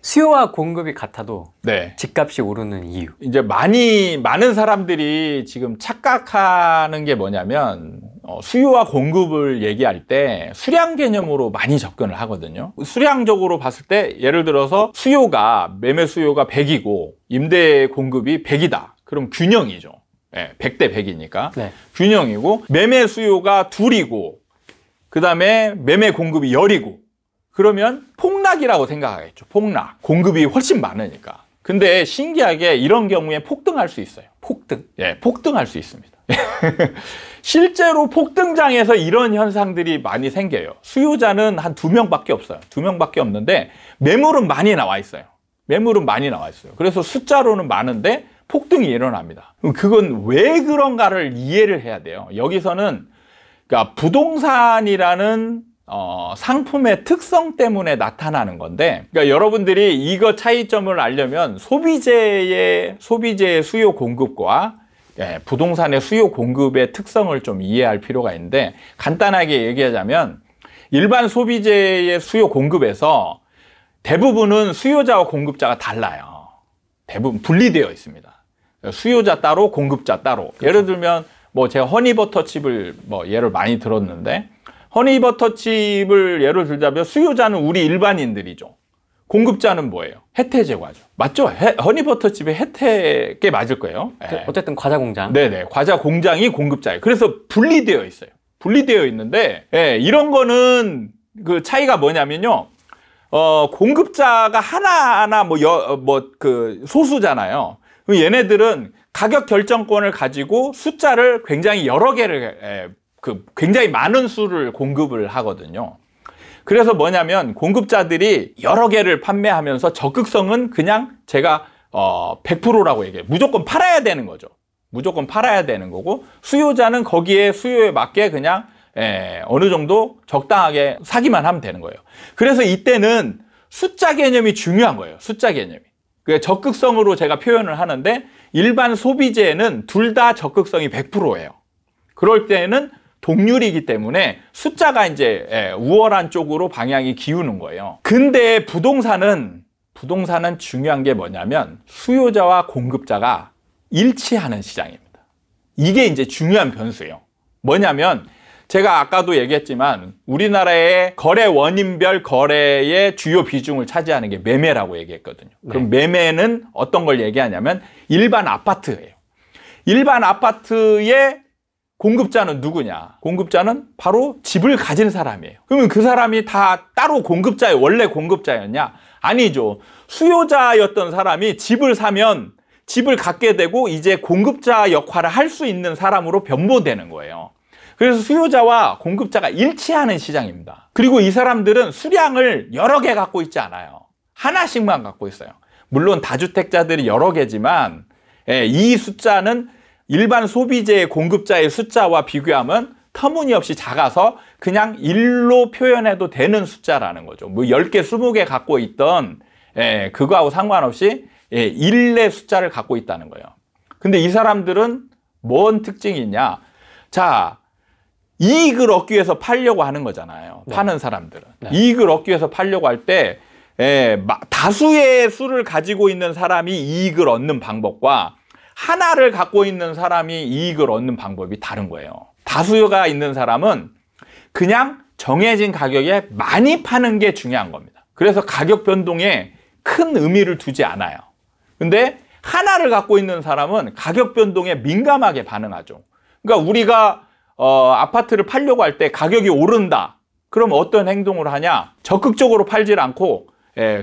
수요와 공급이 같아도 네. 집값이 오르는 이유. 이제 많은 사람들이 지금 착각하는 게 뭐냐면 수요와 공급을 얘기할 때 수량 개념으로 많이 접근을 하거든요. 수량적으로 봤을 때 예를 들어서 매매 수요가 100이고 임대 공급이 100이다. 그럼 균형이죠. 네, 100대 100이니까. 네. 균형이고 매매 수요가 2이고 그다음에 매매 공급이 10이고 그러면 폭락이라고 생각하겠죠. 폭락. 공급이 훨씬 많으니까. 근데 신기하게 이런 경우에 폭등할 수 있어요. 폭등. 예, 폭등할 수 있습니다. 실제로 폭등장에서 이런 현상들이 많이 생겨요. 수요자는 한 2명밖에 없어요. 2명밖에 없는데 매물은 많이 나와 있어요. 그래서 숫자로는 많은데 폭등이 일어납니다. 그건 왜 그런가를 이해를 해야 돼요. 여기서는 그러니까 부동산이라는 상품의 특성 때문에 나타나는 건데, 그러니까 여러분들이 이거 차이점을 알려면 소비재의 수요 공급과 부동산의 수요 공급의 특성을 좀 이해할 필요가 있는데, 간단하게 얘기하자면 일반 소비재의 수요 공급에서 대부분은 수요자와 공급자가 달라요. 대부분 분리되어 있습니다. 수요자 따로 공급자 따로. 예를 들면 뭐 제가 허니버터칩을 예를 많이 들었는데, 허니버터칩을 예를 들자면 수요자는 우리 일반인들이죠. 공급자는 뭐예요? 혜태제과죠. 맞죠? 허니버터칩의 혜택에 맞을 거예요. 어쨌든 과자 공장. 네네. 과자 공장이 공급자예요. 그래서 분리되어 있어요. 분리되어 있는데, 이런 거는 그 차이가 뭐냐면요. 공급자가 하나하나 소수잖아요. 그럼 얘네들은 가격 결정권을 가지고 숫자를 굉장히 여러 개를 굉장히 많은 수를 공급을 하거든요. 그래서 뭐냐면 공급자들이 여러 개를 판매하면서 적극성은 그냥 제가 100%라고 얘기해요. 무조건 팔아야 되는 거죠. 무조건 팔아야 되는 거고, 수요자는 거기에 수요에 맞게 그냥 어느 정도 적당하게 사기만 하면 되는 거예요. 그래서 이때는 숫자 개념이 중요한 거예요. 숫자 개념이. 그 적극성으로 제가 표현을 하는데, 일반 소비재는 둘 다 적극성이 100%예요. 그럴 때는 동률이기 때문에 숫자가 이제 우월한 쪽으로 방향이 기우는 거예요. 근데 부동산은 중요한 게 뭐냐면 수요자와 공급자가 일치하는 시장입니다. 이게 이제 중요한 변수예요. 뭐냐면 제가 아까도 얘기했지만 우리나라의 거래 원인별 거래의 주요 비중을 차지하는 게 매매라고 얘기했거든요. 그럼 매매는 어떤 걸 얘기하냐면 일반 아파트예요. 일반 아파트의 공급자는 누구냐? 공급자는 바로 집을 가진 사람이에요. 그러면 그 사람이 다 따로 원래 공급자였냐? 아니죠. 수요자였던 사람이 집을 사면 집을 갖게 되고 이제 공급자 역할을 할 수 있는 사람으로 변모되는 거예요. 그래서 수요자와 공급자가 일치하는 시장입니다. 그리고 이 사람들은 수량을 여러 개 갖고 있지 않아요. 하나씩만 갖고 있어요. 물론 다주택자들이 여러 개지만 이 숫자는 일반 소비재의 공급자의 숫자와 비교하면 터무니없이 작아서 그냥 1로 표현해도 되는 숫자라는 거죠. 뭐 10개, 20개 갖고 있던 그거하고 상관없이 1의 숫자를 갖고 있다는 거예요. 근데 이 사람들은 뭔 특징이 있냐? 자, 이익을 얻기 위해서 팔려고 하는 거잖아요. 파는 사람들은. 이익을 얻기 위해서 팔려고 할 때 다수의 수를 가지고 있는 사람이 이익을 얻는 방법과 하나를 갖고 있는 사람이 이익을 얻는 방법이 다른 거예요. 다수가 있는 사람은 그냥 정해진 가격에 많이 파는 게 중요한 겁니다. 그래서 가격 변동에 큰 의미를 두지 않아요. 근데 하나를 갖고 있는 사람은 가격 변동에 민감하게 반응하죠. 그러니까 우리가 아파트를 팔려고 할 때 가격이 오른다. 그럼 어떤 행동을 하냐? 적극적으로 팔질 않고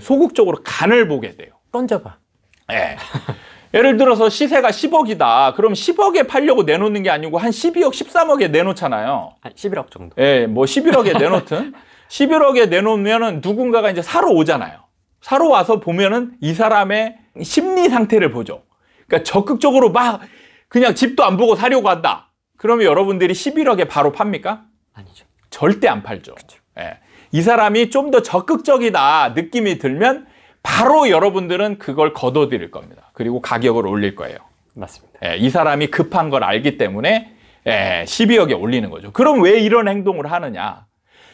소극적으로 간을 보게 돼요. 던져봐. 예를 들어서 시세가 10억이다. 그럼 10억에 팔려고 내놓는 게 아니고 한 12억, 13억에 내놓잖아요. 한 11억 정도. 뭐 11억에 내놓든 11억에 내놓으면은 누군가가 이제 사러 오잖아요. 사러 와서 보면은 이 사람의 심리 상태를 보죠. 그러니까 적극적으로 막 그냥 집도 안 보고 사려고 한다. 그러면 여러분들이 11억에 바로 팝니까? 아니죠. 절대 안 팔죠. 이 사람이 좀 더 적극적이다 느낌이 들면 바로 여러분들은 그걸 거둬들일 겁니다. 그리고 가격을 올릴 거예요. 맞습니다. 이 사람이 급한 걸 알기 때문에 12억에 올리는 거죠. 그럼 왜 이런 행동을 하느냐?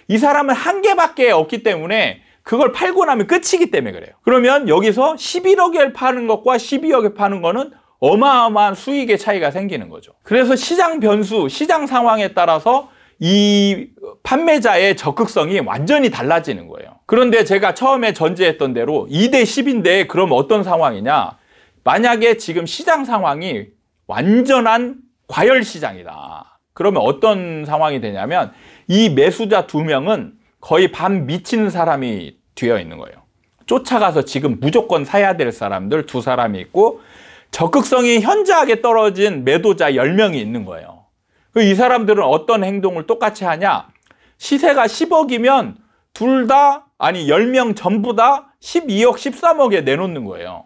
이 사람은 한 개밖에 없기 때문에 그걸 팔고 나면 끝이기 때문에 그래요. 그러면 여기서 11억에 파는 것과 12억에 파는 거는 어마어마한 수익의 차이가 생기는 거죠. 그래서 시장 변수, 시장 상황에 따라서 이 판매자의 적극성이 완전히 달라지는 거예요. 그런데 제가 처음에 전제했던 대로 2대 10인데 그럼 어떤 상황이냐? 만약에 지금 시장 상황이 완전한 과열 시장이다. 그러면 어떤 상황이 되냐면 이 매수자 2명은 거의 반 미친 사람이 되어 있는 거예요. 쫓아가서 지금 무조건 사야 될 사람들 2사람이 있고 적극성이 현저하게 떨어진 매도자 10명이 있는 거예요. 이 사람들은 어떤 행동을 똑같이 하냐? 시세가 10억이면 둘 다, 아니 10명 전부 다 12억, 13억에 내놓는 거예요.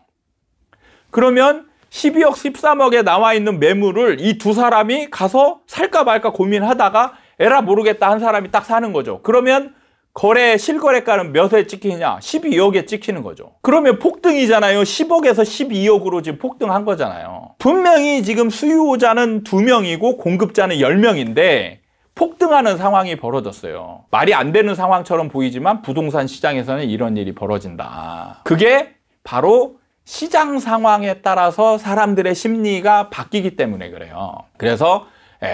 그러면 12억, 13억에 나와 있는 매물을 이 2사람이 가서 살까 말까 고민하다가 에라 모르겠다 한 사람이 딱 사는 거죠. 그러면 거래 실거래가는 몇에 찍히냐? 12억에 찍히는 거죠. 그러면 폭등이잖아요. 10억에서 12억으로 지금 폭등한 거잖아요. 분명히 지금 수요자는 2명이고 공급자는 10명인데 폭등하는 상황이 벌어졌어요. 말이 안 되는 상황처럼 보이지만 부동산 시장에서는 이런 일이 벌어진다. 그게 바로 시장 상황에 따라서 사람들의 심리가 바뀌기 때문에 그래요. 그래서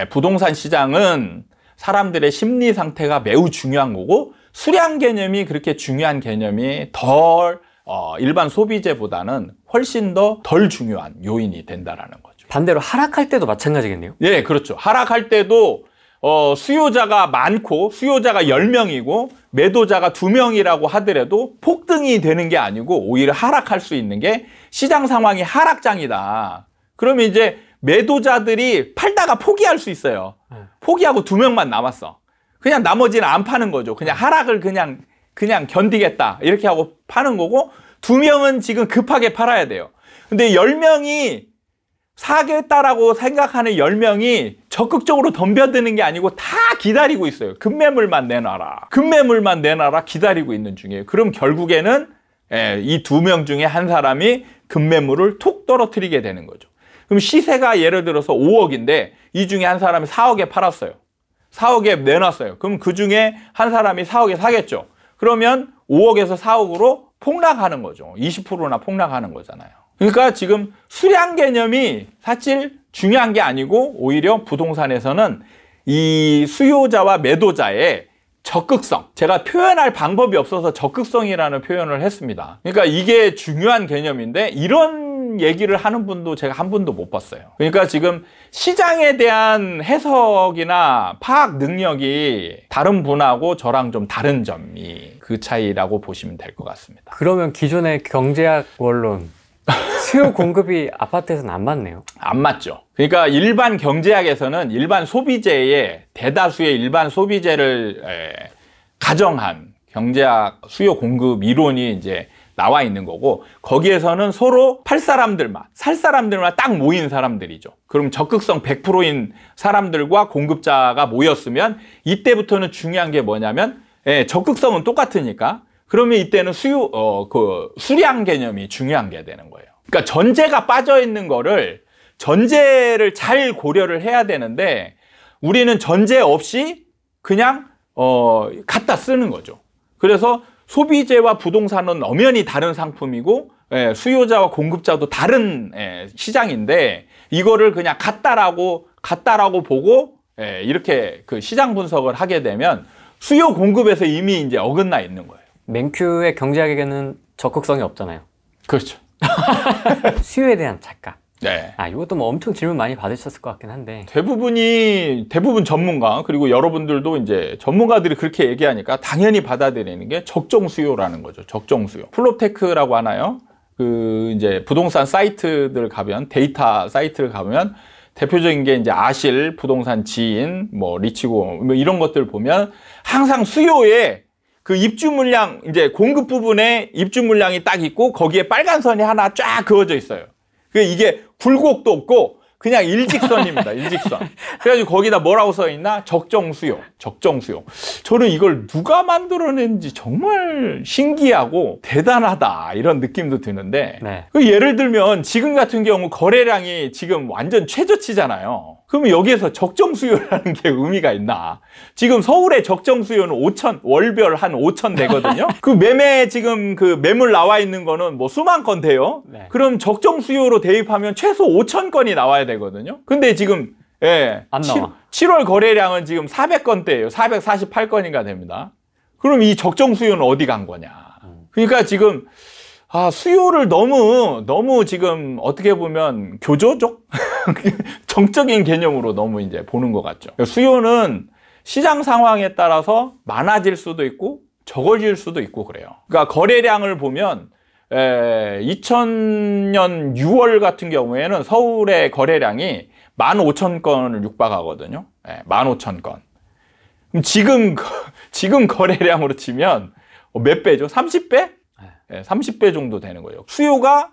부동산 시장은 사람들의 심리 상태가 매우 중요한 거고 수량 개념이 그렇게 중요한 개념이 일반 소비재보다는 훨씬 더 덜 중요한 요인이 된다라는 거죠. 반대로 하락할 때도 마찬가지겠네요. 네, 그렇죠. 하락할 때도 수요자가 많고 수요자가 10명이고 매도자가 2명이라고 하더라도 폭등이 되는 게 아니고 오히려 하락할 수 있는 게 시장 상황이 하락장이다. 그러면 이제 매도자들이 팔다가 포기할 수 있어요. 포기하고 2명만 남았어. 그냥 나머지는 안 파는 거죠. 그냥 하락을 그냥 견디겠다. 이렇게 하고 파는 거고 2명은 지금 급하게 팔아야 돼요. 근데 10명이 사겠다라고 생각하는 10명이 적극적으로 덤벼드는 게 아니고 다 기다리고 있어요. 급매물만 내놔라. 급매물만 내놔라 기다리고 있는 중이에요. 그럼 결국에는 이 2명 중에 한 사람이 급매물을 툭 떨어뜨리게 되는 거죠. 그럼 시세가 예를 들어서 5억인데 이 중에 한 사람이 4억에 팔았어요. 4억에 내놨어요. 그럼 그 중에 한 사람이 4억에 사겠죠. 그러면 5억에서 4억으로 폭락하는 거죠. 20%나 폭락하는 거잖아요. 그러니까 지금 수량 개념이 사실 중요한 게 아니고 오히려 부동산에서는 이 수요자와 매도자의 적극성, 제가 표현할 방법이 없어서 적극성이라는 표현을 했습니다. 그러니까 이게 중요한 개념인데 이런 얘기를 하는 분도 제가 한 분도 못 봤어요. 그러니까 지금 시장에 대한 해석이나 파악 능력이 다른 분하고 저랑 좀 다른 점이 그 차이라고 보시면 될 것 같습니다. 그러면 기존의 경제학 원론 수요 공급이 아파트에서는 안 맞네요. 안 맞죠. 그러니까 일반 경제학에서는 일반 소비재의 대다수의 일반 소비재를 가정한 경제학 수요 공급 이론이 이제 나와 있는 거고 거기에서는 서로 팔 사람들만 살 사람들만 딱 모인 사람들이죠. 그럼 적극성 100%인 사람들과 공급자가 모였으면 이때부터는 중요한 게 뭐냐면 적극성은 똑같으니까 그러면 이때는 수량 개념이 중요한 게 되는 거예요. 그러니까 전제가 빠져 있는 거를 전제를 잘 고려를 해야 되는데 우리는 전제 없이 그냥 갖다 쓰는 거죠. 그래서 소비재와 부동산은 엄연히 다른 상품이고 수요자와 공급자도 다른 시장인데 이거를 그냥 같다라고 보고 이렇게 그 시장 분석을 하게 되면 수요 공급에서 이미 이제 어긋나 있는 거예요. 맨큐의 경제학에게는 적극성이 없잖아요. 그렇죠. 수요에 대한 착각. 네. 이것도 뭐 엄청 질문 많이 받으셨을 것 같긴 한데. 대부분 전문가, 그리고 여러분들도 이제 전문가들이 그렇게 얘기하니까 당연히 받아들이는 게 적정 수요라는 거죠. 적정 수요. 플롭테크라고 하나요? 이제 부동산 사이트들 가면, 데이터 사이트를 가면 대표적인 게 이제 아실, 부동산 지인, 뭐 리치고, 뭐 이런 것들 보면 항상 수요에 그 입주 물량, 이제 공급 부분에 입주 물량이 딱 있고 거기에 빨간 선이 하나 쫙 그어져 있어요. 이게 굴곡도 없고 그냥 일직선입니다. 일직선. 그래가지고 거기다 뭐라고 써 있나? 적정 수요. 적정 수요. 저는 이걸 누가 만들어낸지 정말 신기하고 대단하다 이런 느낌도 드는데 네. 예를 들면 지금 같은 경우 거래량이 지금 완전 최저치잖아요. 그러면 여기에서 적정 수요라는 게 의미가 있나? 지금 서울의 적정 수요는 5천, 월별 한 5천 되거든요. 그 매매 지금 그 매물 나와 있는 거는 뭐 수만 건 돼요. 네. 그럼 적정 수요로 대입하면 최소 5천 건이 나와야 되거든요. 근데 지금 안 나와. 7월 거래량은 지금 400건대예요. 448건인가 됩니다. 그럼 이 적정 수요는 어디 간 거냐? 그러니까 지금 수요를 너무 지금 어떻게 보면 교조적? 정적인 개념으로 너무 이제 보는 것 같죠. 수요는 시장 상황에 따라서 많아질 수도 있고 적어질 수도 있고 그래요. 그러니까 거래량을 보면 2000년 6월 같은 경우에는 서울의 거래량이 15,000건을 육박하거든요. 15,000건. 그럼 지금 거래량으로 치면 몇 배죠? 30배? 30배 정도 되는 거예요. 수요가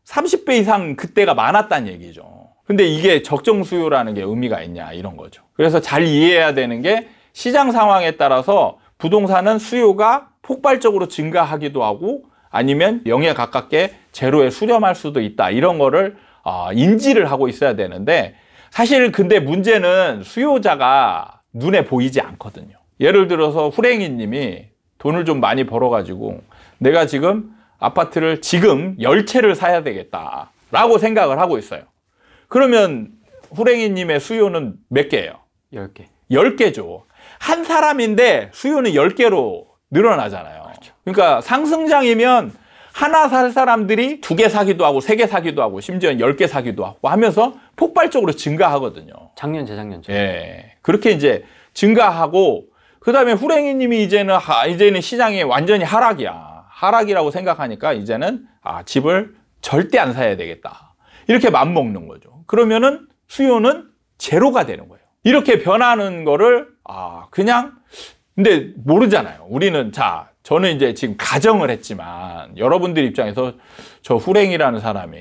30배 이상 그때가 많았다는 얘기죠. 근데 이게 적정 수요라는 게 의미가 있냐 이런 거죠. 그래서 잘 이해해야 되는 게 시장 상황에 따라서 부동산은 수요가 폭발적으로 증가하기도 하고 아니면 0에 가깝게 제로에 수렴할 수도 있다. 이런 거를 인지를 하고 있어야 되는데 사실 근데 문제는 수요자가 눈에 보이지 않거든요. 예를 들어서 후랭이 님이 돈을 좀 많이 벌어가지고 내가 지금 아파트를 지금 10채를 사야 되겠다라고 생각을 하고 있어요. 그러면 후랭이님의 수요는 몇 개예요? 10개. 10개죠. 한 사람인데 수요는 10개로 늘어나잖아요. 그렇죠. 그러니까 상승장이면 하나 살 사람들이 2개 사기도 하고 3개 사기도 하고 심지어는 10개 사기도 하고 하면서 폭발적으로 증가하거든요. 작년, 재작년처럼. 예. 그렇게 이제 증가하고 그다음에 후랭이님이 이제는 시장이 완전히 하락이라고 생각하니까 이제는 집을 절대 안 사야 되겠다. 이렇게 맘먹는 거죠. 그러면은 수요는 제로가 되는 거예요. 이렇게 변하는 거를 그냥 근데 모르잖아요. 우리는 저는 이제 지금 가정을 했지만 여러분들 입장에서 저 후랭이라는 사람이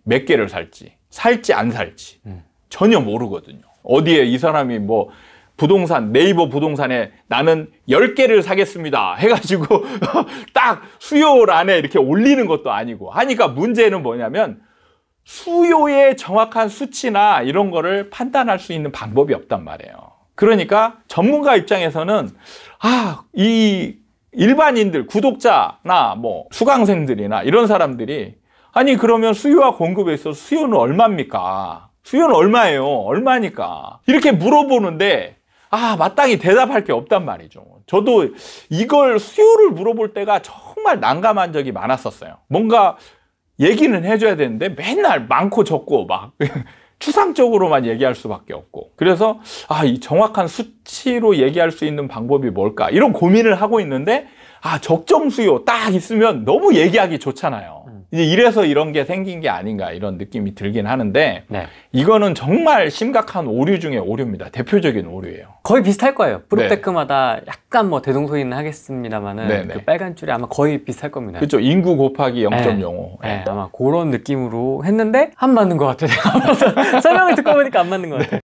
몇 개를 살지 안 살지 전혀 모르거든요. 어디에 이 사람이 뭐 부동산 네이버 부동산에 나는 10개를 사겠습니다 해가지고 딱 수요란에 이렇게 올리는 것도 아니고 하니까 문제는 뭐냐면 수요의 정확한 수치나 이런 거를 판단할 수 있는 방법이 없단 말이에요. 그러니까 전문가 입장에서는 이 일반인들 구독자나 뭐 수강생들이나 이런 사람들이 아니 그러면 수요와 공급에 있어서 수요는 얼마입니까? 수요는 얼마예요? 얼마니까? 이렇게 물어보는데 마땅히 대답할 게 없단 말이죠. 저도 이걸 수요를 물어볼 때가 정말 난감한 적이 많았었어요. 뭔가 얘기는 해줘야 되는데 맨날 많고 적고 막 추상적으로만 얘기할 수밖에 없고 그래서 이 정확한 수치로 얘기할 수 있는 방법이 뭘까 이런 고민을 하고 있는데 적정 수요 딱 있으면 너무 얘기하기 좋잖아요. 이제 이래서 이런 게 생긴 게 아닌가 이런 느낌이 들긴 하는데 네. 이거는 정말 심각한 오류 중에 오류입니다. 대표적인 오류예요. 거의 비슷할 거예요. 프로테크마다 약간 뭐 대동소이는 하겠습니다만은 네네. 그 빨간 줄이 아마 거의 비슷할 겁니다. 그렇죠. 인구 곱하기 0.05. 네, 아마 그런 느낌으로 했는데 안 맞는 것 같아요. 설명을 듣고 보니까 안 맞는 것 같아요.